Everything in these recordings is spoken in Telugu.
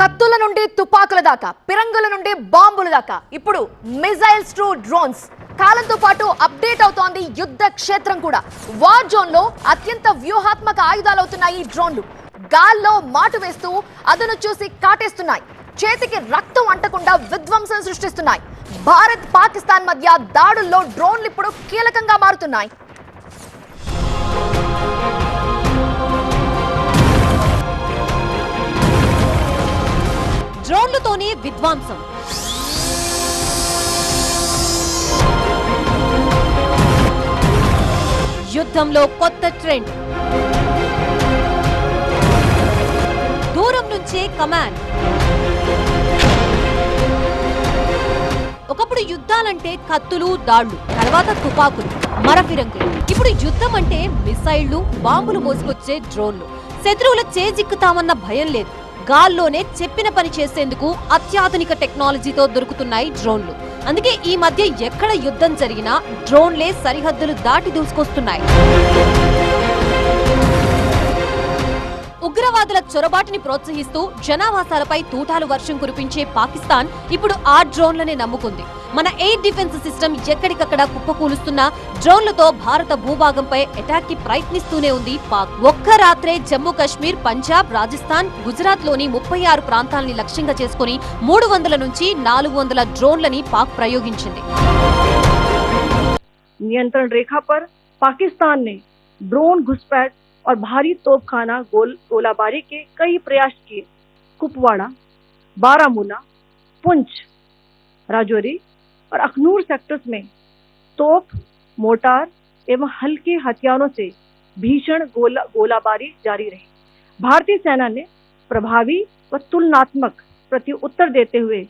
కత్తుల నుండి తుపాకుల దాకా, పిరంగుల నుండి బాంబుల దాకా ఇప్పుడు మిసైల్స్ టు డ్రోన్స్ కాలంతో పాటు అప్డేట్ అవుతోంది యుద్ధ క్షేత్రం కూడా. వార్ జోన్ లో అత్యంత వ్యూహాత్మక ఆయుధాలు అవుతున్నాయి ఈ డ్రోన్లు. గాల్లో మాటు వేస్తూ అదను చూసి కాటేస్తున్నాయి. చేతికి రక్తం అంటకుండా విధ్వంసం సృష్టిస్తున్నాయి. భారత్ పాకిస్తాన్ మధ్య దాడుల్లో డ్రోన్లు ఇప్పుడు కీలకంగా మారుతున్నాయి. డ్రోన్లతోనే విధ్వంసం. యుద్ధంలో కొత్త ట్రెండ్. దూరం నుంచే కమాండ్. ఒకప్పుడు యుద్ధాలంటే కత్తులు, దాళ్లు, తర్వాత తుపాకులు, మరఫిరంగులు. ఇప్పుడు యుద్ధం అంటే మిసైళ్లు, బాంబులు మోసుకొచ్చే డ్రోన్లు. శత్రువుల చేజిక్కుతామన్న భయం లేదు. గాల్లోనే చెప్పిన పని చేసేందుకు అత్యాధునిక టెక్నాలజీతో దొరుకుతున్నాయి డ్రోన్లు. అందుకే ఈ మధ్య ఎక్కడ యుద్ధం జరిగినా డ్రోన్లే సరిహద్దులు దాటి దూసుకొస్తున్నాయి. ఉగ్రవాదుల చొరబాటుని ప్రోత్సహిస్తూ జనావాసాలపై తూటాలు వర్షం కురిపించే పాకిస్తాన్ ఇప్పుడు ఆ డ్రోన్లనే నమ్ముకుంది. మన ఎయిర్ డిఫెన్స్ సిస్టమ్ ఎక్కడికక్కడ కుప్పకూలుస్తున్న డ్రోన్లతో భారత భూభాగంపై అటాక్ కి ప్రయత్నిస్తూనే ఉంది పాక్. ఒక్క రాత్రే జమ్మూ కాశ్మీర్, పంజాబ్, రాజస్థాన్, గుజరాత్ లోని 36 ప్రాంతాలని లక్ష్యంగా చేసుకుని 300 నుంచి 400 డ్రోన్లని పాక్ ప్రయోగించింది. नियंत्रण रेखा पर पाकिस्तान ने ड्रोन घुसपैठ और भारी तोपखाना गोलाबारी के कई प्रयास किए. कुपवाड़ा, बारामूला, पुंछ, राजौरी और अखनूर सेक्टर्स में तोप, मोर्टार एवं हल्के हथियारों से भीषण गोलाबारी जारी रही. भारतीय सेना ने प्रभावी व तुलनात्मक प्रत्युत्तर देते हुए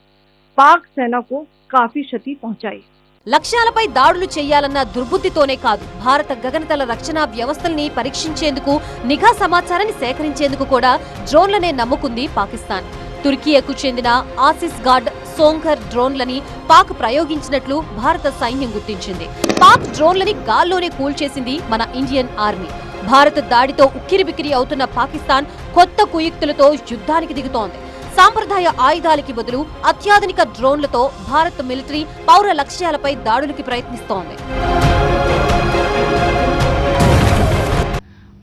पाक सेना को काफी क्षति पहुंचाई. లక్ష్యాలపై దాడులు చేయాలన్న దుర్బుద్ధితోనే కాదు, భారత గగనతల రక్షణ వ్యవస్థల్ని పరీక్షించేందుకు, నిఘా సమాచారాన్ని సేకరించేందుకు కూడా డ్రోన్లనే నమ్ముకుంది పాకిస్తాన్. తుర్కియాకు చెందిన ఆసిస్ గార్డ్ సోంఘర్ డ్రోన్లని పాక్ ప్రయోగించినట్లు భారత సైన్యం గుర్తించింది. పాక్ డ్రోన్లని గాల్లోనే కూల్చేసింది మన ఇండియన్ ఆర్మీ. భారత దాడితో ఉక్కిరిబిక్కిరి అవుతున్న పాకిస్తాన్ కొత్త కుయుక్తులతో యుద్ధానికి దిగుతోంది. సాంప్రదాయ ఆయుధాలకి బదులు అత్యాధునిక డ్రోన్లతో భారత్ మిలిటరీ పౌర లక్ష్యాలపై దాడులకి ప్రయత్నిస్తోంది.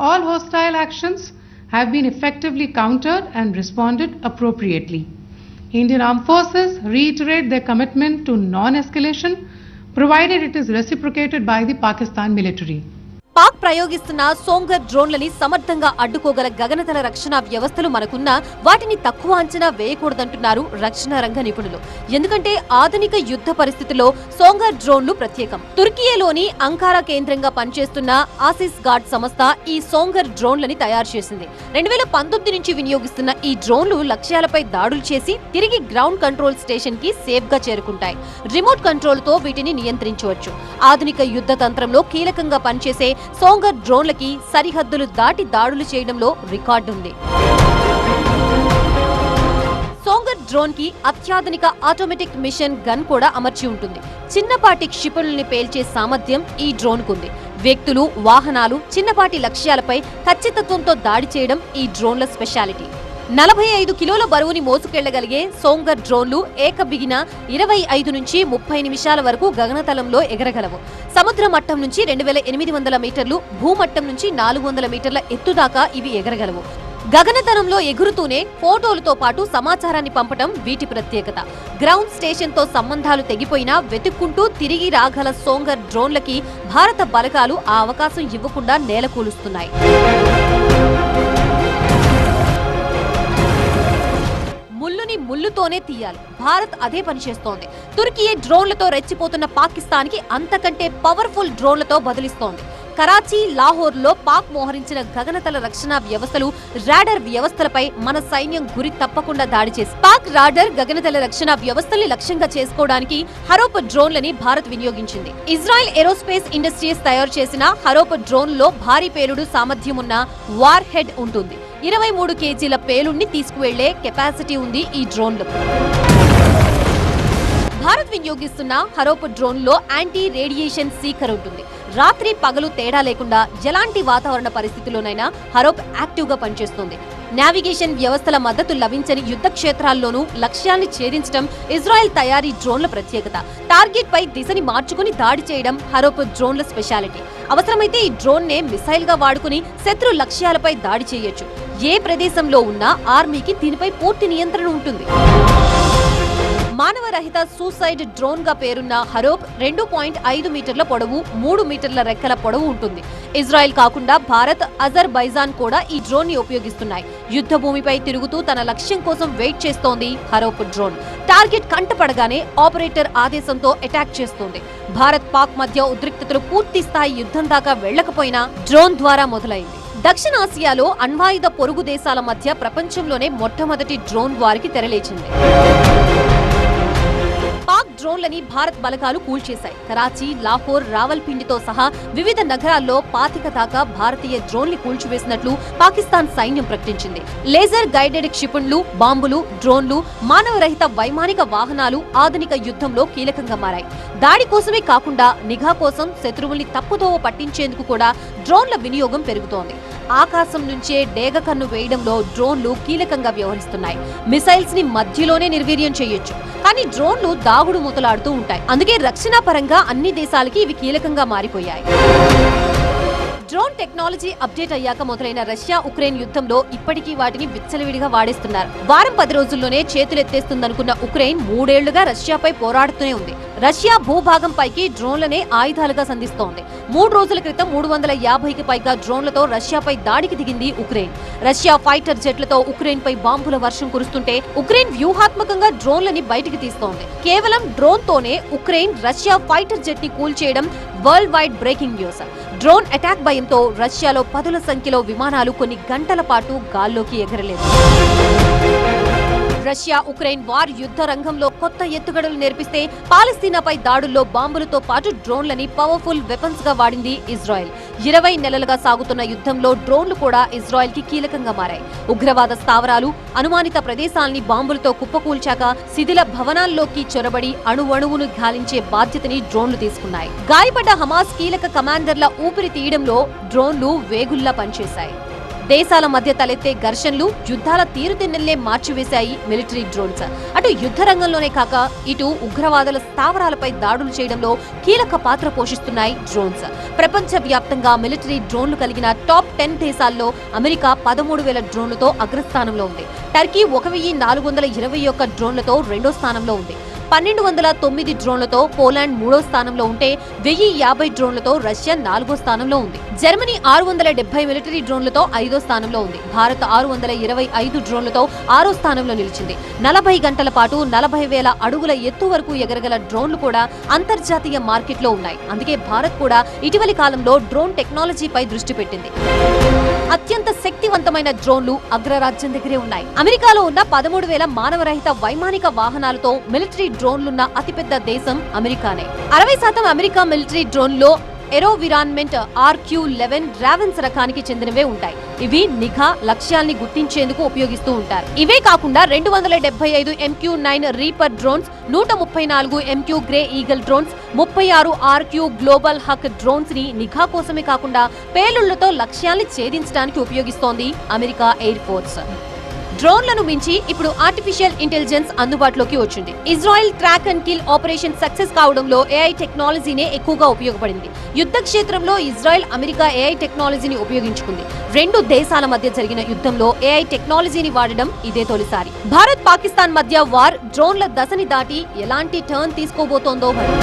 All hostile actions have been effectively countered and responded appropriately. Indian Armed Forces reiterate their commitment to non-escalation, provided it is reciprocated by the Pakistan military. Pak ప్రయోగిస్తున్న సోంఘర్ డ్రోన్లని సమర్థంగా అడ్డుకోగల గగనతల రక్షణ వ్యవస్థలు మనకున్నా వాటిని తక్కువ అంచనా వేయకూడదంటున్నారు రక్షణ రంగ నిపుణులు. ఎందుకంటే ఆధునిక యుద్ధ పరిస్థితుల్లో సోంఘర్ డ్రోన్లు ప్రత్యేకం. తుర్కియాలోని అంకారా కేంద్రంగా పనిచేస్తున్న ఆసిస్ గార్డ్ సంస్థ ఈ సోంఘర్ డ్రోన్లని తయారు చేసింది. 2019 నుంచి వినియోగిస్తున్న ఈ డ్రోన్లు లక్ష్యాలపై దాడులు చేసి తిరిగి గ్రౌండ్ కంట్రోల్ స్టేషన్ కి సేఫ్ గా చేరుకుంటాయి. రిమోట్ కంట్రోల్ తో వీటిని నియంత్రించవచ్చు. ఆధునిక యుద్ధ తంత్రంలో కీలకంగా పనిచేసే సోంఘర్ డ్రోన్లకి సరిహద్దులు దాటి దాడులు చేయడంలో రికార్డుంది. సోంఘర్ డ్రోన్ కి అత్యాధునిక ఆటోమేటిక్ మిషన్ గన్ కూడా అమర్చి ఉంటుంది. చిన్నపాటి క్షిపణుల్ని పేల్చే సామర్థ్యం ఈ డ్రోన్ కుంది. వ్యక్తులు, వాహనాలు, చిన్నపాటి లక్ష్యాలపై ఖచ్చితత్వంతో దాడి చేయడం ఈ డ్రోన్ల స్పెషాలిటీ. 45 కిలోల బరువుని మోసుకెళ్లగలిగే సోంఘర్ డ్రోన్లు ఏకబిగిన 25 నుంచి 30 నిమిషాల వరకు గగనతలంలో ఎగరగలవు. సముద్ర మట్టం నుంచి 2800 మీటర్లు, భూమట్టం నుంచి 400 మీటర్ల ఎత్తు దాకా ఇవి ఎగరగలవు. గగనతలంలో ఎగురుతూనే ఫోటోలతో పాటు సమాచారాన్ని పంపటం వీటి ప్రత్యేకత. గ్రౌండ్ స్టేషన్ తో సంబంధాలు తెగిపోయినా వెతుక్కుంటూ తిరిగి రాగల సోంఘర్ డ్రోన్లకి భారత బలగాలు ఆ అవకాశం ఇవ్వకుండా నేలకూలుస్తున్నాయి. ముల్లుతోనే తీయాలి. భారత్ అదే పని చేస్తోంది. తుర్కియే డ్రోన్లతో రెచ్చిపోతున్న పాకిస్తాన్ కి అంతకంటే పవర్ఫుల్ డ్రోన్లతో బదిలిస్తోంది. కరాచీ, లాహోర్లో పాక్ మోహరించిన గగనతల రక్షణ వ్యవస్థలు, రాడర్ వ్యవస్థలపై మన సైన్యం గురి తప్పకుండా దాడి చేసి పాక్ రాడర్, గగనతల రక్షణ వ్యవస్థల్ని లక్ష్యంగా చేసుకోవడానికి హరోప్ డ్రోన్లని భారత్ వినియోగించింది. ఇజ్రాయెల్ ఏరోస్పేస్ ఇండస్ట్రీస్ తయారు చేసిన హరోప్ డ్రోన్లో భారీ పేలుడు సామర్థ్యం ఉన్న వార్ హెడ్ ఉంటుంది. 23 కేజీల పేలుడిని తీసుకువెళ్లే కెపాసిటీ ఉంది ఈ డ్రోన్లకు. భారత్ వినియోగిస్తున్న హరోప్ డ్రోన్ లో యాంటీ రేడియేషన్ సీకర్ ఉంటుంది. రాత్రి పగలు తేడా లేకుండా ఎలాంటి వాతావరణ పరిస్థితుల్లోనైనా హరోప్ యాక్టివ్ గా పనిచేస్తుంది. నావిగేషన్ వ్యవస్థల మద్దతు లభించని యుద్ధ క్షేత్రాల్లోనూ లక్ష్యాన్ని ఛేదించడం ఇజ్రాయెల్ తయారీ డ్రోన్ల ప్రత్యేకత. టార్గెట్ పై దిశని మార్చుకుని దాడి చేయడం హరోప్ డ్రోన్ల స్పెషాలిటీ. అవసరమైతే ఈ డ్రోన్ నే మిసైల్ గా వాడుకుని శత్రు లక్ష్యాలపై దాడి చేయొచ్చు. ఏ ప్రదేశంలో ఉన్నా ఆర్మీకి దీనిపై పూర్తి నియంత్రణ ఉంటుంది. మానవరహిత సూసైడ్ డ్రోన్ గా పేరున్న హరోప్ 2.5 మీటర్ల పొడవు, 3 మీటర్ల రెక్కల పొడవు ఉంటుంది. ఇజ్రాయెల్ కాకుండా భారత్, అజర్బైజాన్ కూడా ఈ డ్రోన్ ని ఉపయోగిస్తున్నాయి. యుద్ధ భూమిపై తిరుగుతూ తన లక్ష్యం కోసం వెయిట్ చేస్తోంది హరోప్ డ్రోన్. టార్గెట్ కంటపడగానే ఆపరేటర్ ఆదేశంతో అటాక్ చేస్తోంది. భారత్ పాక్ మధ్య ఉద్రిక్తతలు పూర్తి స్థాయి యుద్ధం దాకా వెళ్లకపోయినా డ్రోన్ ద్వారా మొదలైంది. దక్షిణాసియాలో అణ్వాయుధ పొరుగు దేశాల మధ్య ప్రపంచంలోనే మొట్టమొదటి డ్రోన్ వారికి తెరలేచింది. పాక్ డ్రోన్లని భారత్ బలగాలు కూల్చేశాయి. కరాచీ, లాహోర్, రావల్పిండితో సహా వివిధ నగరాల్లో 25 దాకా భారతీయ డ్రోన్లు కూల్చివేసినట్లు పాకిస్తాన్ సైన్యం ప్రకటించింది. లేజర్ గైడెడ్ క్షిపణులు, బాంబులు, డ్రోన్లు, మానవరహిత వైమానిక వాహనాలు ఆధునిక యుద్ధంలో కీలకంగా మారాయి. దాడి కోసమే కాకుండా నిఘా కోసం శత్రువుల్ని తప్పుదోవ పట్టించేందుకు కూడా డ్రోన్ల వినియోగం పెరుగుతోంది. ఆకాశం నుంచే డేగ కన్ను వేయడంలో డ్రోన్లు కీలకంగా వ్యవహరిస్తున్నాయి. మిసైల్స్ ని మధ్యలోనే నిర్వీర్యం చేయొచ్చు, కానీ డ్రోన్లు దాగుడు మూతలాడుతూ ఉంటాయి. అందుకే రక్షణ పరంగా అన్ని దేశాలకి ఇవి కీలకంగా మారిపోయాయి. డ్రోన్ టెక్నాలజీ అప్డేట్ అయ్యాక మొదలైన రష్యా ఉక్రెయిన్ యుద్ధంలో ఇప్పటికీ వాటిని విచ్చలవిడిగా వాడేస్తున్నారు. వారం 10 రోజుల్లోనే చేతులెత్తేస్తుందనుకున్న ఉక్రెయిన్ 3 ఏళ్లుగా రష్యాపై పోరాడుతూనే ఉంది. రష్యా భూభాగం పైకి డ్రోన్లనే ఆయుధాలుగా సంధిస్తోంది. 3 రోజుల క్రితం 350కి పైగా డ్రోన్లతో రష్యాపై దాడికి దిగింది ఉక్రెయిన్. రష్యా ఫైటర్ జెట్లతో ఉక్రెయిన్ పై బాంబుల వర్షం కురుస్తుంటే ఉక్రెయిన్ వ్యూహాత్మకంగా డ్రోన్లని బయటికి తీస్తోంది. కేవలం డ్రోన్ తోనే ఉక్రెయిన్ రష్యా ఫైటర్ జెట్ ని కూల్చేయడం world wide breaking news. Drone attack భయంతో రష్యాలో 10ల సంఖ్యలో విమానాలు కొన్ని గంటల పాటు గాల్లోకి ఎగరలేదు. రష్యా ఉక్రెయిన్ వార్ యుద్ధ రంగంలో కొత్త ఎత్తుగడలు నేర్పిస్తే పాలస్తీనాపై దాడుల్లో బాంబులతో పాటు డ్రోన్లని పవర్ఫుల్ వెపన్స్ గా వాడింది ఇజ్రాయెల్. 20 నెలలుగా సాగుతున్న యుద్ధంలో డ్రోన్లు కూడా ఇజ్రాయెల్ కి కీలకంగా మారాయి. ఉగ్రవాద స్థావరాలు, అనుమానిత ప్రదేశాల్ని బాంబులతో కుప్పకూల్చాక శిథిల భవనాల్లోకి చొరబడి అణువణువును గాలించే బాధ్యతని డ్రోన్లు తీసుకున్నాయి. గాయపడ్డ హమాస్ కీలక కమాండర్ల ఊపిరి తీయడంలో డ్రోన్లు వేగుల్లా పనిచేశాయి. దేశాల మధ్య తలెత్తే ఘర్షణలు, యుద్ధాల తీరుతెన్నులే మార్చివేశాయి మిలిటరీ డ్రోన్స్. అటు యుద్ధ రంగంలోనే కాక ఇటు ఉగ్రవాదుల స్థావరాలపై దాడులు చేయడంలో కీలక పాత్ర పోషిస్తున్నాయి డ్రోన్స్. ప్రపంచ వ్యాప్తంగా మిలిటరీ డ్రోన్లు కలిగిన టాప్ 10 దేశాల్లో అమెరికా 13,000 డ్రోన్లతో అగ్రస్థానంలో ఉంది. టర్కీ 1,421 డ్రోన్లతో 2వ స్థానంలో ఉంది. 1209 డ్రోన్లతో పోలాండ్ 3వ స్థానంలో ఉంటే 1050 డ్రోన్లతో రష్యా 4వ స్థానంలో ఉంది. జర్మనీ 670 మిలిటరీ డ్రోన్లతో 5వ స్థానంలో ఉంది. భారత్ 625 డ్రోన్లతో 6వ స్థానంలో నిలిచింది. 40 గంటల పాటు 40,000 అడుగుల ఎత్తు వరకు ఎగరగల డ్రోన్లు కూడా అంతర్జాతీయ మార్కెట్లో ఉన్నాయి. అందుకే భారత్ కూడా ఇటీవలి కాలంలో డ్రోన్ టెక్నాలజీపై దృష్టి పెట్టింది. అత్యంత శక్తివంతమైన డ్రోన్లు అగ్రరాజ్యం దగ్గరే ఉన్నాయి. అమెరికాలో ఉన్న 13,000 మానవరహిత వైమానిక వాహనాలతో మిలిటరీ డ్రోన్లున్న అతిపెద్ద దేశం అమెరికానే. 60% అమెరికా మిలిటరీ డ్రోన్లో ఏరోవిరాన్మెంట్ RQ-11 రావెన్స్ రకానికి చెందినవే ఉంటాయి. ఇవి నిఘా, లక్ష్యాల్ని గుర్తించేందుకు ఉపయోగిస్తూ ఉంటారు. ఇవే కాకుండా 275 MQ-9 Reaper drones, 134 MQ Grey Eagle drones, 36 RQ Global Hawk drones ని నిఘా కోసమే కాకుండా పేలుళ్లతో లక్ష్యాల్ని ఛేదించడానికి ఉపయోగిస్తోంది అమెరికా ఎయిర్ ఫోర్స్. డ్రోన్లను మించి ఇప్పుడు ఆర్టిఫిషియల్ ఇంటెలిజెన్స్ అందుబాటులోకి వచ్చింది. Israel track and kill operation success కావడంలో AI టెక్నాలజీనే ఎక్కువగా ఉపయోగపడింది. యుద్ధ క్షేత్రంలో ఇజ్రాయెల్, అమెరికా AI టెక్నాలజీని ఉపయోగించుకుంది. 2 దేశాల మధ్య జరిగిన యుద్ధంలో AI టెక్నాలజీని వాడడం ఇదే తొలిసారి. భారత్ పాకిస్తాన్ మధ్య వార్ డ్రోన్ల దశని దాటి ఎలాంటి టర్న్ తీసుకోబోతోందో మరి.